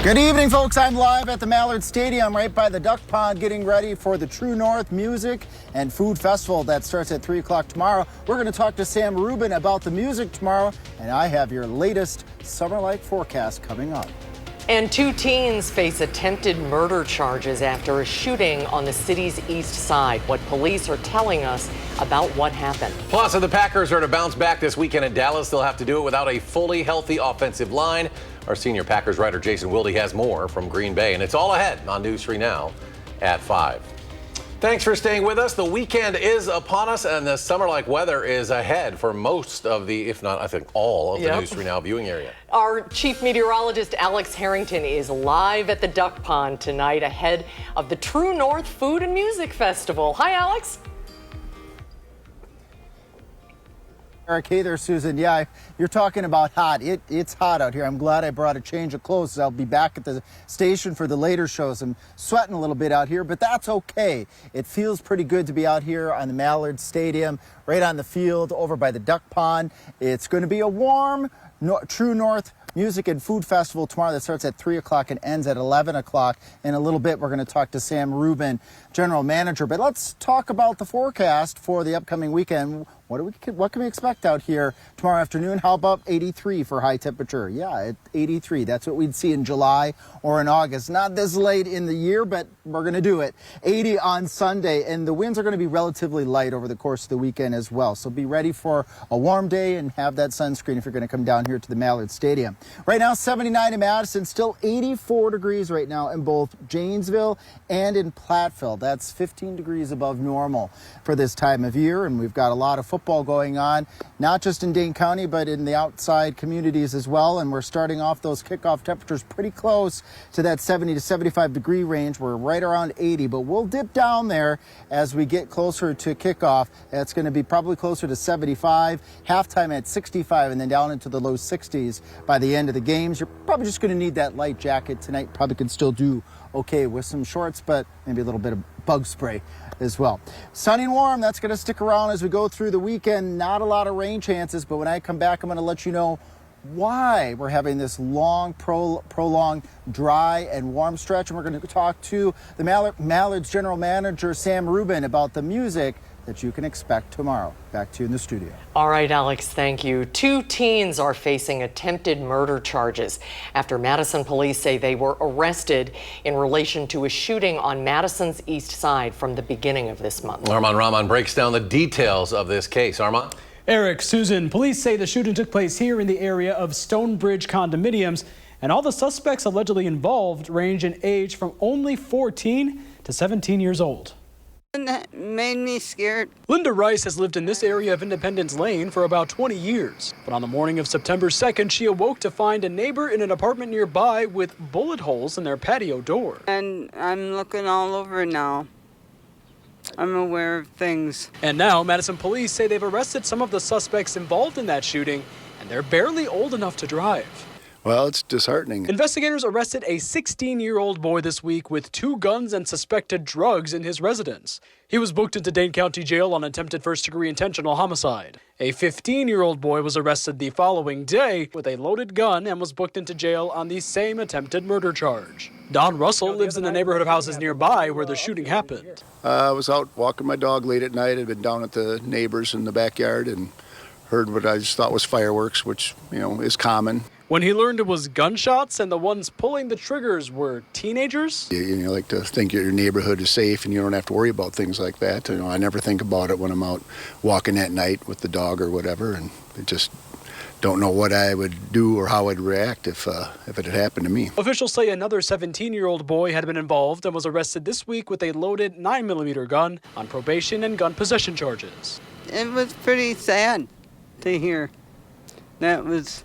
Good evening, folks. I'm live at the Mallard Stadium right by the Duck Pond getting ready for the True North Music and Food Festival that starts at 3 o'clock tomorrow. We're going to talk to Sam Rubin about the music tomorrow, and I have your latest summer-like forecast coming up. And 2 teens face attempted murder charges after a shooting on the city's east side. What police are telling us about what happened. Plus, if the Packers are to bounce back this weekend in Dallas, they'll have to do it without a fully healthy offensive line. Our senior Packers writer Jason Wilde has more from Green Bay, and it's all ahead on News 3 Now at 5. Thanks for staying with us. The weekend is upon us, and the summer-like weather is ahead for most of the, if not, I think, all of the News 3 Now viewing area. Our chief meteorologist, Alex Harrington, is live at the Duck Pond tonight ahead of the True North Food and Music Festival. Hi, Alex. Eric, hey there, Susan. Yeah, you're talking about hot. It's hot out here. I'm glad I brought a change of clothes. I'll be back at the station for the later shows. I'm sweating a little bit out here, but that's okay. It feels pretty good to be out here on the Mallard Stadium, right on the field over by the Duck Pond. It's going to be a warm True North Music and Food Festival tomorrow that starts at 3 o'clock and ends at 11 o'clock. In a little bit, we're going to talk to Sam Rubin, general manager. But let's talk about the forecast for the upcoming weekend. What can we expect out here tomorrow afternoon? How about 83 for high temperature? Yeah, at 83. That's what we'd see in July or in August. Not this late in the year, but we're going to do it. 80 on Sunday, and the winds are going to be relatively light over the course of the weekend as well. So be ready for a warm day and have that sunscreen if you're going to come down here to the Mallard Stadium. Right now, 79 in Madison, still 84 degrees right now in both Janesville and in Platteville. That's 15 degrees above normal for this time of year, and we've got a lot of football going on, not just in Dane County, but in the outside communities as well. And we're starting off those kickoff temperatures pretty close to that 70 to 75 degree range. We're right around 80, but we'll dip down there as we get closer to kickoff. That's going to be probably closer to 75, halftime at 65, and then down into the low 60s by the end of the games. You're probably just going to need that light jacket tonight. Probably can still do okay with some shorts, but maybe a little bit of bug spray as well. Sunny and warm, that's going to stick around as we go through the weekend. Not a lot of rain chances, but when I come back, I'm going to let you know why we're having this long, prolonged, dry and warm stretch. And we're going to talk to the Mallard's general manager, Sam Rubin, about the music that you can expect tomorrow. Back to you in the studio. All right, Alex, thank you. 2 teens are facing attempted murder charges after Madison police say they were arrested in relation to a shooting on Madison's east side from the beginning of this month. Armand Rahman breaks down the details of this case. Armand? Eric, Susan, police say the shooting took place here in the area of Stonebridge condominiums, and all the suspects allegedly involved range in age from only 14 to 17 years old. And that made me scared. Linda Rice has lived in this area of Independence Lane for about 20 years. But on the morning of September 2nd, she awoke to find a neighbor in an apartment nearby with bullet holes in their patio door. And I'm looking all over now. I'm aware of things. And now Madison police say they've arrested some of the suspects involved in that shooting, and they're barely old enough to drive. Well, it's disheartening. Investigators arrested a 16-year-old boy this week with 2 guns and suspected drugs in his residence. He was booked into Dane County Jail on attempted first-degree intentional homicide. A 15-year-old boy was arrested the following day with a loaded gun and was booked into jail on the same attempted murder charge. Don Russell lives in the neighborhood of houses nearby where the shooting happened. I was out walking my dog late at night. I'd been down at the neighbors in the backyard and heard what I just thought was fireworks, which, is common. When he learned it was gunshots and the ones pulling the triggers were teenagers. You like to think your neighborhood is safe and you don't have to worry about things like that. I never think about it when I'm out walking at night with the dog or whatever, and I just don't know what I would do or how I'd react if it had happened to me. Officials say another 17-year-old boy had been involved and was arrested this week with a loaded 9mm gun on probation and gun possession charges. It was pretty sad to hear. That was,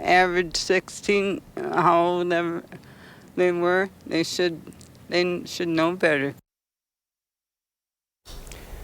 average 16, how old they were. They should know better.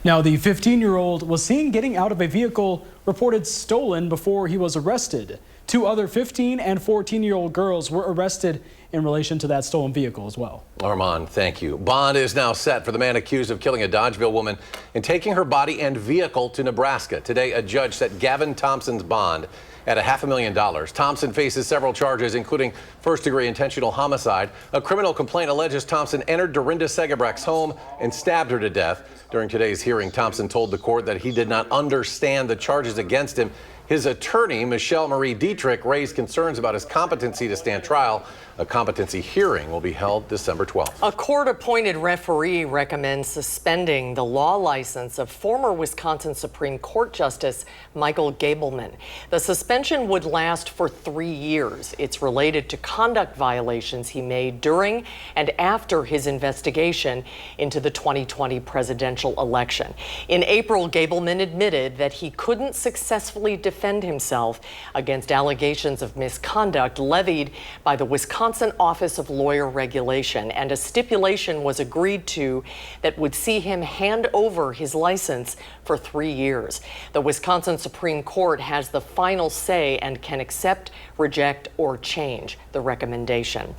Now, the 15-year-old was seen getting out of a vehicle reported stolen before he was arrested. 2 other 15 and 14-year-old girls were arrested in relation to that stolen vehicle as well. Armand, thank you. Bond is now set for the man accused of killing a Dodgeville woman and taking her body and vehicle to Nebraska. Today, a judge set Gavin Thompson's bond at $500,000. Thompson faces several charges, including first-degree intentional homicide. A criminal complaint alleges Thompson entered Dorinda Segebrecht's home and stabbed her to death. During today's hearing, Thompson told the court that he did not understand the charges against him. His attorney, Michelle Marie Dietrich, raised concerns about his competency to stand trial. A competency hearing will be held December 12th. A court-appointed referee recommends suspending the law license of former Wisconsin Supreme Court Justice Michael Gableman. The suspension would last for 3 years. It's related to conduct violations he made during and after his investigation into the 2020 presidential election. In April, Gableman admitted that he couldn't successfully defend himself against allegations of misconduct levied by the Wisconsin Office of Lawyer Regulation, and a stipulation was agreed to that would see him hand over his license for 3 years. The Wisconsin Supreme Court has the final say and can accept, reject, or change the recommendation.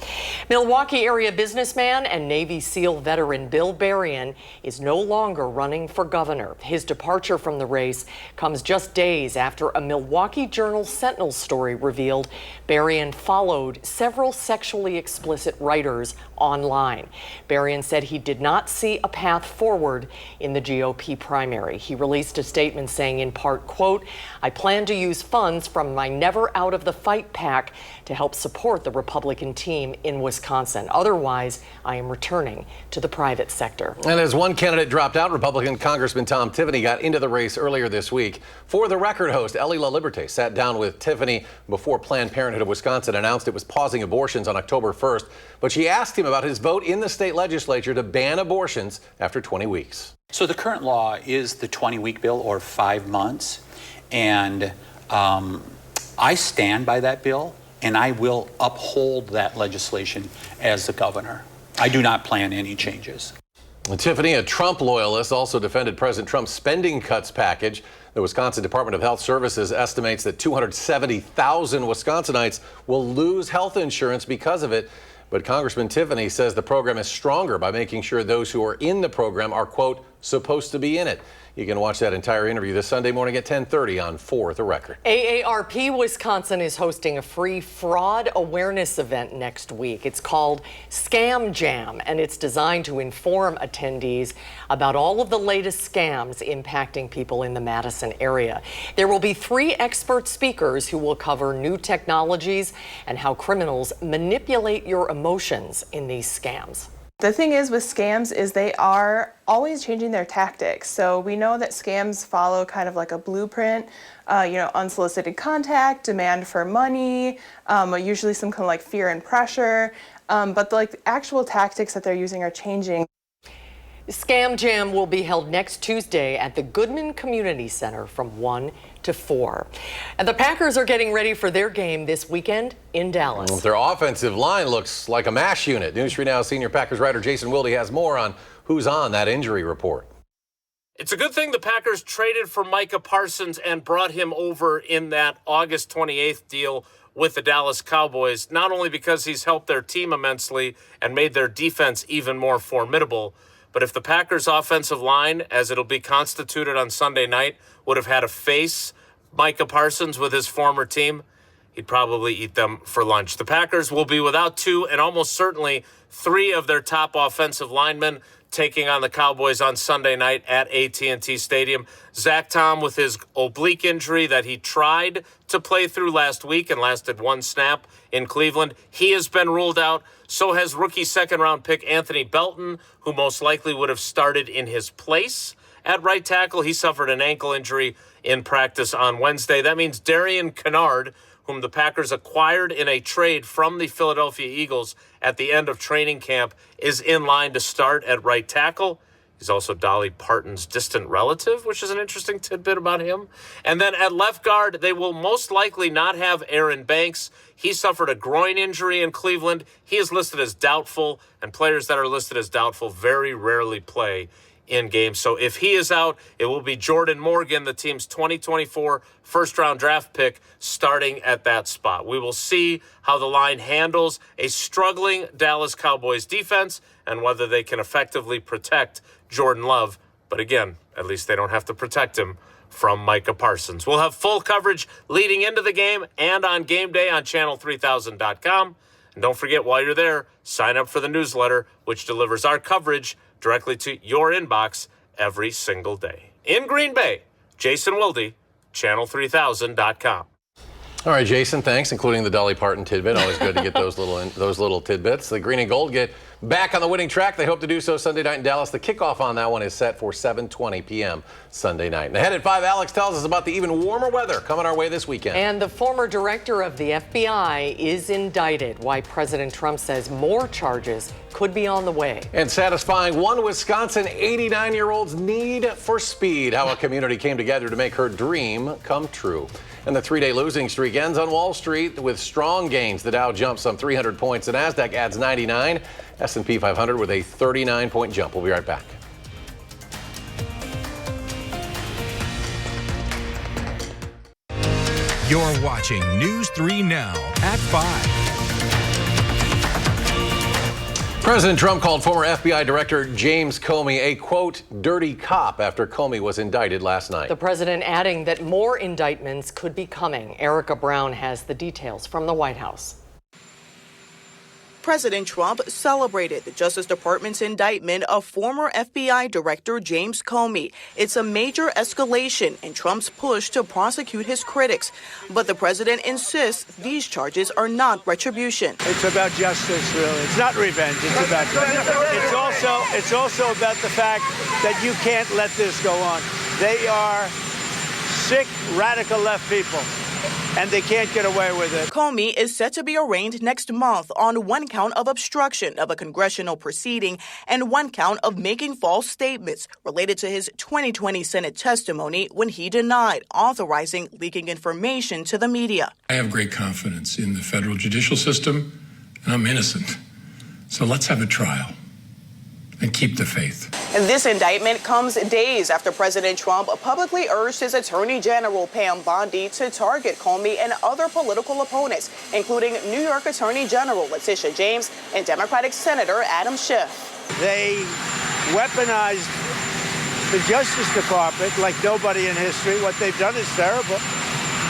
Milwaukee area businessman and Navy SEAL veteran Bill Berrien is no longer running for governor. His departure from the race comes just days after a Milwaukee Journal Sentinel story revealed Berrien followed several sexually explicit writers online. Berrien said he did not see a path forward in the GOP primary. He released a statement saying in part, quote, "I plan to use funds from my Never Out of the Fight PAC to help support the Republican team in Wisconsin. Otherwise, I am returning to the private sector." And as one candidate dropped out, Republican Congressman Tom Tiffany got into the race earlier this week. For the Record host, Ellie LaLiberte sat down with Tiffany before Planned Parenthood of Wisconsin announced it was pausing abortions on October 1st. But she asked him about his vote in the state legislature to ban abortions after 20 weeks. So the current law is the 20-week bill, or 5 months. And I stand by that bill, and I will uphold that legislation as the governor. I do not plan any changes. Tiffany, a Trump loyalist, also defended President Trump's spending cuts package. The Wisconsin Department of Health Services estimates that 270,000 Wisconsinites will lose health insurance because of it. But Congressman Tiffany says the program is stronger by making sure those who are in the program are, quote, supposed to be in it. You can watch that entire interview this Sunday morning at 10:30 on For the Record. AARP Wisconsin is hosting a free fraud awareness event next week. It's called Scam Jam, and it's designed to inform attendees about all of the latest scams impacting people in the Madison area. There will be 3 expert speakers who will cover new technologies and how criminals manipulate your emotions in these scams. The thing is with scams is they are always changing their tactics. So we know that scams follow kind of like a blueprint, unsolicited contact, demand for money, usually some kind of like fear and pressure. But the actual tactics that they're using are changing. Scam Jam will be held next Tuesday at the Goodman Community Center from 1 to 4. And the Packers are getting ready for their game this weekend in Dallas. Well, their offensive line looks like a MASH unit. News 3 Now senior Packers writer Jason Wilde has more on who's on that injury report. It's a good thing the Packers traded for Micah Parsons and brought him over in that August 28th deal with the Dallas Cowboys, not only because he's helped their team immensely and made their defense even more formidable, but if the Packers' offensive line, as it'll be constituted on Sunday night, would have had to face Micah Parsons with his former team, he'd probably eat them for lunch. The Packers will be without 2 and almost certainly 3 of their top offensive linemen taking on the Cowboys on Sunday night at AT&T Stadium. Zach Tom with his oblique injury that he tried to play through last week and lasted 1 snap in Cleveland. He has been ruled out. So has rookie second-round pick Anthony Belton, who most likely would have started in his place at right tackle. He suffered an ankle injury in practice on Wednesday. That means Darian Kennard, whom the Packers acquired in a trade from the Philadelphia Eagles at the end of training camp, is in line to start at right tackle. He's also Dolly Parton's distant relative, which is an interesting tidbit about him. And then at left guard, they will most likely not have Aaron Banks. He suffered a groin injury in Cleveland. He is listed as doubtful, and players that are listed as doubtful very rarely play in games. So if he is out, it will be Jordan Morgan, the team's 2024 first-round draft pick, starting at that spot. We will see how the line handles a struggling Dallas Cowboys defense and whether they can effectively protect Jordan Love. But again, at least they don't have to protect him from Micah Parsons. We'll have full coverage leading into the game and on game day on channel3000.com. And don't forget, while you're there, sign up for the newsletter, which delivers our coverage directly to your inbox every single day. In Green Bay, Jason Wilde, channel3000.com. All right, Jason, thanks, including the Dolly Parton tidbit. Always good to get those little tidbits. The Green and Gold get back on the winning track. They hope to do so Sunday night in Dallas. The kickoff on that one is set for 7:20 p.m. Sunday night. And ahead at 5, Alex tells us about the even warmer weather coming our way this weekend. And the former director of the FBI is indicted. Why President Trump says more charges could be on the way. And satisfying one Wisconsin 89-year-old's need for speed. How a community came together to make her dream come true. And the 3-day losing streak ends on Wall Street with strong gains. The Dow jumps some 300 points. The Nasdaq adds 99. S&P 500 with a 39-point jump. We'll be right back. You're watching News 3 Now at 5. President Trump called former FBI Director James Comey a, quote, dirty cop after Comey was indicted last night. The president adding that more indictments could be coming. Erica Brown has the details from the White House. President Trump celebrated the Justice Department's indictment of former FBI Director James Comey. It's a major escalation in Trump's push to prosecute his critics. But the president insists these charges are not retribution. It's about justice, really. It's not revenge. It's about justice. It's also about the fact that you can't let this go on. They are sick, radical left people, and they can't get away with it. Comey is set to be arraigned next month on one count of obstruction of a congressional proceeding and one count of making false statements related to his 2020 Senate testimony when he denied authorizing leaking information to the media. I have great confidence in the federal judicial system, and I'm innocent. So let's have a trial and keep the faith. And this indictment comes days after President Trump publicly urged his Attorney General Pam Bondi to target Comey and other political opponents, including New York Attorney General Letitia James and Democratic Senator Adam Schiff. They weaponized the Justice Department like nobody in history. What they've done is terrible.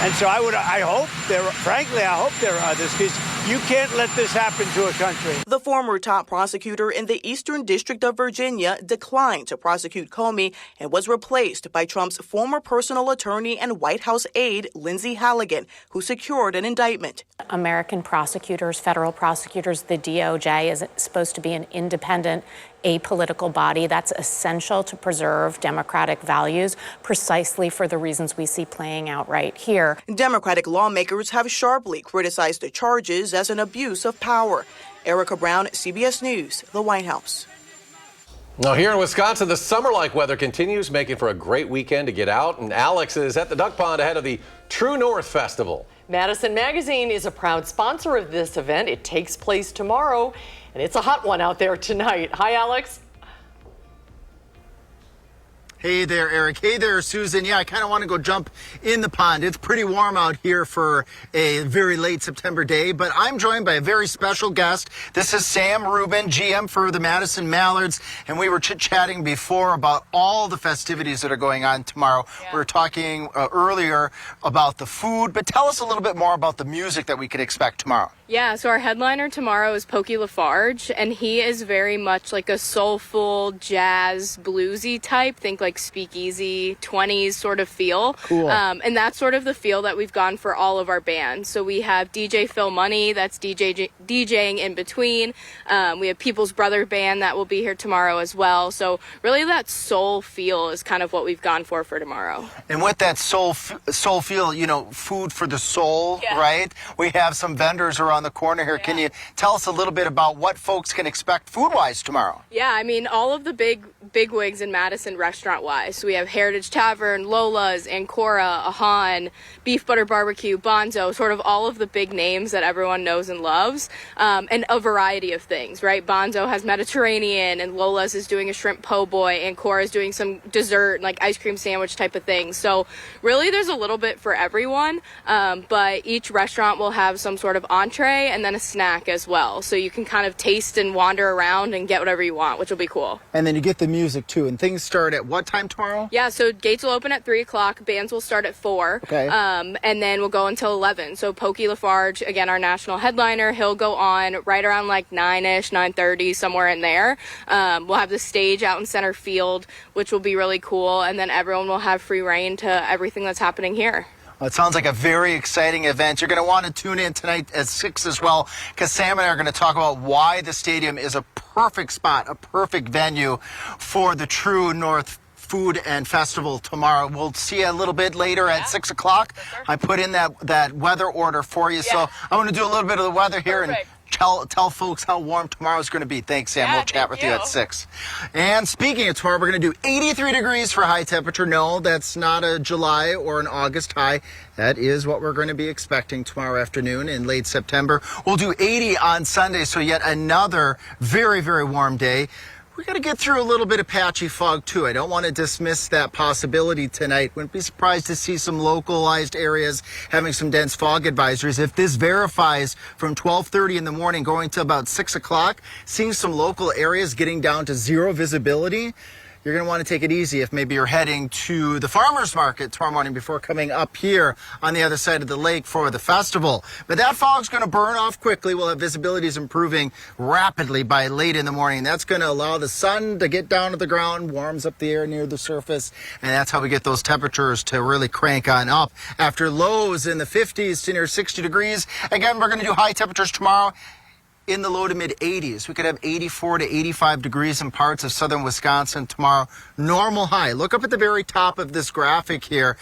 And so I hope there are others, because you can't let this happen to a country. The former top prosecutor in the Eastern District of Virginia declined to prosecute Comey and was replaced by Trump's former personal attorney and White House aide, Lindsay Halligan, who secured an indictment. American prosecutors, federal prosecutors, the DOJ is supposed to be an independent, apolitical body. That's essential to preserve democratic values, precisely for the reasons we see playing out right here. Democratic lawmakers have sharply criticized the charges as an abuse of power. Erica Brown, CBS News, the White House. Now here in Wisconsin, the summer-like weather continues, making for a great weekend to get out. And Alex is at the Duck Pond ahead of the True North Festival. Madison Magazine is a proud sponsor of this event. It takes place tomorrow, and it's a hot one out there tonight. Hi, Alex. Hey there, Eric. Hey there, Susan. Yeah, I kind of want to go jump in the pond. It's pretty warm out here for a very late September day, but I'm joined by a very special guest. This is Sam Rubin, GM for the Madison Mallards, and we were chit-chatting before about all the festivities that are going on tomorrow. Yeah. We were talking earlier about the food, but tell us a little bit more about the music that we can expect tomorrow. Yeah, so our headliner tomorrow is Pokey Lafarge, and he is very much like a soulful, jazz, bluesy type. Think like speakeasy, 20s sort of feel. Cool. And that's sort of the feel that we've gone for all of our bands. So we have DJ Phil Money, that's DJing in between. We have People's Brother Band that will be here tomorrow as well. So really that soul feel is kind of what we've gone for tomorrow. And with that soul feel, you know, food for the soul, yeah. Right? We have some vendors around the corner here. Yeah. Can you tell us a little bit about what folks can expect food-wise tomorrow? Yeah, I mean, all of the big wigs in Madison restaurant-wise. So we have Heritage Tavern, Lola's, Ancora, Ahan, Beef Butter Barbecue, Bonzo, sort of all of the big names that everyone knows and loves, and a variety of things, right? Bonzo has Mediterranean, and Lola's is doing a shrimp po' boy, Ancora is doing some dessert, like ice cream sandwich type of thing. So really there's a little bit for everyone, but each restaurant will have some sort of entree and then a snack as well. So you can kind of taste and wander around and get whatever you want, which will be cool. And then you get the music too. And things start at what time tomorrow? Yeah, so gates will open at 3 o'clock. Bands will start at 4. Okay. And then we'll go until 11. So Pokey Lafarge, again, our national headliner, he'll go on right around like 9-ish, 9:30, somewhere in there. We'll have the stage out in center field, which will be really cool. And then everyone will have free reign to everything that's happening here. Well, it sounds like a very exciting event. You're going to want to tune in tonight at 6 as well, because Sam and I are going to talk about why the stadium is a perfect spot, a perfect venue for the True North Food and Festival tomorrow. We'll see you a little bit later at 6 o'clock. I put in that weather order for you, so I want to do a little bit of the weather here and tell folks how warm tomorrow's going to be. Thanks, Sam. We'll chat with you at 6. And speaking of tomorrow, we're going to do 83 degrees for high temperature. No, that's not a July or an August high. That is what we're going to be expecting tomorrow afternoon in late September. We'll do 80 on Sunday, so yet another very, very warm day. We're going to get through a little bit of patchy fog, too. I don't want to dismiss that possibility tonight. Wouldn't be surprised to see some localized areas having some dense fog advisories. If this verifies from 12:30 in the morning going to about 6 o'clock, seeing some local areas getting down to zero visibility, you're going to want to take it easy if maybe you're heading to the farmers market tomorrow morning before coming up here on the other side of the lake for the festival. But that fog's going to burn off quickly. We'll have visibilities improving rapidly by late in the morning. That's going to allow the sun to get down to the ground, warms up the air near the surface, and that's how we get those temperatures to really crank on up. After lows in the 50s to near 60 degrees, again, we're going to do high temperatures tomorrow in the low to mid 80s. We could have 84 to 85 degrees in parts of southern Wisconsin tomorrow. Normal high. Look up at the very top of this graphic here.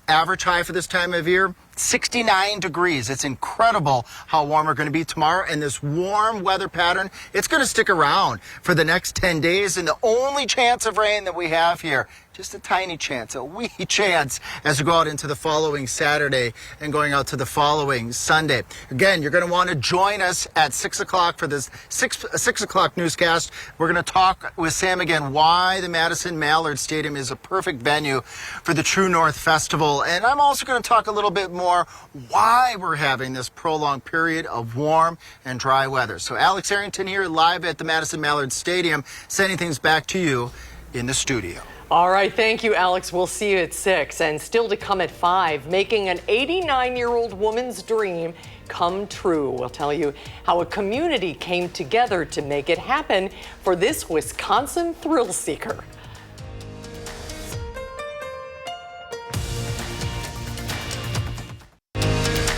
Average high for this time of year, 69 degrees. It's incredible how warm we're going to be tomorrow. And this warm weather pattern, it's going to stick around for the next 10 days. And the only chance of rain that we have here, just a tiny chance, a wee chance, as we go out into the following Saturday and going out to the following Sunday. Again, you're going to want to join us at 6 o'clock for this 6 o'clock newscast. We're going to talk with Sam again why the Madison Mallard Stadium is a perfect venue for the True North Festival. And I'm also going to talk a little bit more why we're having this prolonged period of warm and dry weather. So Alex Arrington here live at the Madison Mallard Stadium, sending things back to you in the studio. All right, thank you, Alex. We'll see you at 6. And still to come at 5, making an 89-year-old woman's dream come true. We'll tell you how a community came together to make it happen for this Wisconsin thrill seeker.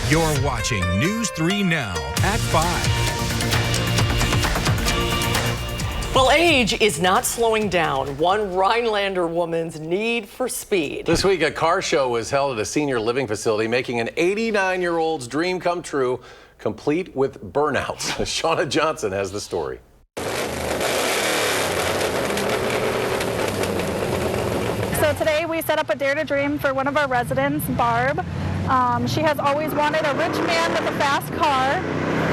You're watching News 3 Now at 5. Well, age is not slowing down one Rhinelander woman's need for speed. This week, a car show was held at a senior living facility, making an 89-year-old's dream come true, complete with burnouts. Shauna Johnson has the story. So today we set up a Dare to Dream for one of our residents, Barb. She has always wanted a rich man with a fast car.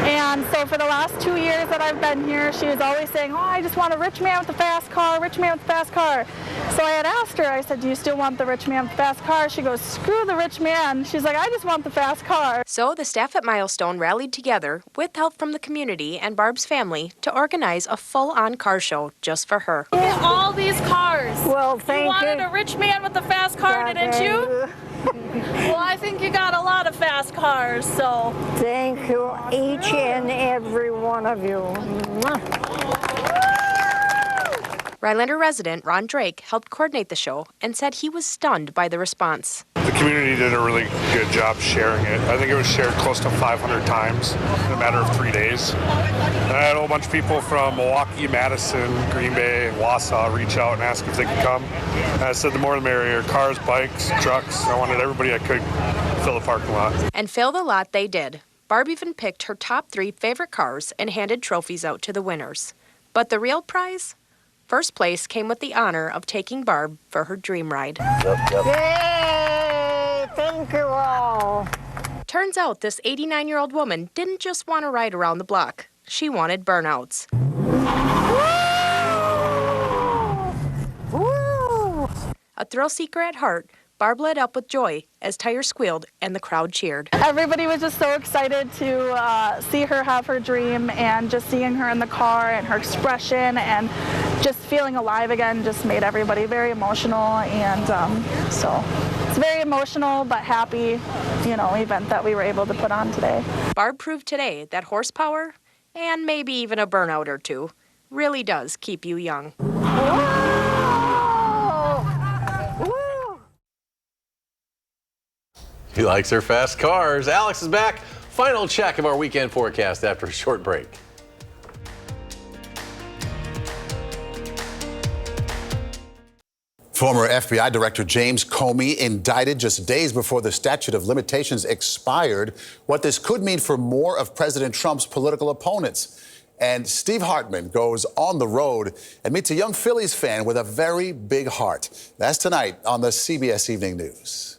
And so for the last 2 years that I've been here, she was always saying, oh, I just want a rich man with a fast car, rich man with a fast car. So I had asked her, I said, do you still want the rich man with the fast car? She goes, screw the rich man. She's like, I just want the fast car. So the staff at Milestone rallied together with help from the community and Barb's family to organize a full-on car show just for her. Look at all these cars. Well, thank you. You wanted a rich man with a fast car, didn't you? Well, I think you got a lot of fast cars, so. Thank you, each and every one of you. Rhinelander resident Ron Drake helped coordinate the show and said he was stunned by the response. The community did a really good job sharing it. I think it was shared close to 500 times in a matter of 3 days. And I had a whole bunch of people from Milwaukee, Madison, Green Bay, and Wausau reach out and ask if they could come. And I said the more the merrier. Cars, bikes, trucks. I wanted everybody I could fill the parking lot. And fill the lot they did. Barb even picked her top 3 favorite cars and handed trophies out to the winners. But the real prize? First place came with the honor of taking Barb for her dream ride. Yay! Thank you all. Turns out this 89-year-old woman didn't just want to ride around the block. She wanted burnouts. Woo! A thrill seeker at heart, Barb lit up with joy as tires squealed and the crowd cheered. Everybody was just so excited to see her have her dream, and just seeing her in the car and her expression and just feeling alive again just made everybody very emotional. And so it's a very emotional but happy, event that we were able to put on today. Barb proved today that horsepower, and maybe even a burnout or two, really does keep you young. He likes her fast cars. Alex is back. Final check of our weekend forecast after a short break. Former FBI Director James Comey indicted just days before the statute of limitations expired. What this could mean for more of President Trump's political opponents. And Steve Hartman goes on the road and meets a young Phillies fan with a very big heart. That's tonight on the CBS Evening News.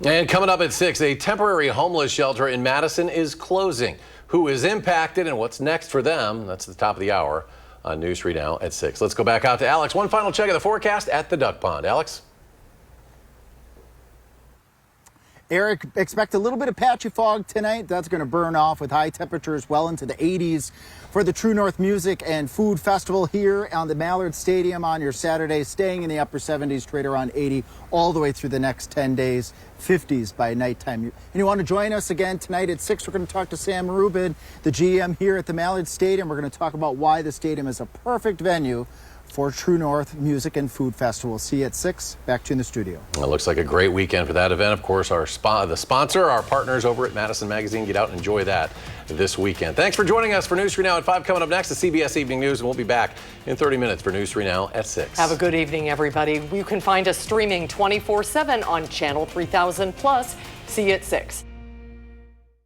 And coming up at 6, a temporary homeless shelter in Madison is closing. Who is impacted and what's next for them? That's the top of the hour on News 3 Now at 6. Let's go back out to Alex. One final check of the forecast at the Duck Pond. Alex? Eric, expect a little bit of patchy fog tonight. That's going to burn off with high temperatures well into the 80s for the True North Music and Food Festival here on the Mallard Stadium on your Saturday, staying in the upper 70s, straight around 80 all the way through the next 10 days, 50s by nighttime. And you want to join us again tonight at 6, we're going to talk to Sam Rubin, the GM here at the Mallard Stadium. We're going to talk about why the stadium is a perfect venue for True North Music and Food Festival. See you at 6. Back to you in the studio. It looks like a great weekend for that event. Of course, the sponsor, our partners over at Madison Magazine. Get out and enjoy that this weekend. Thanks for joining us for News 3 Now at 5. Coming up next, the CBS Evening News, and we'll be back in 30 minutes for News 3 Now at 6. Have a good evening, everybody. You can find us streaming 24/7 on Channel 3000+. See you at 6.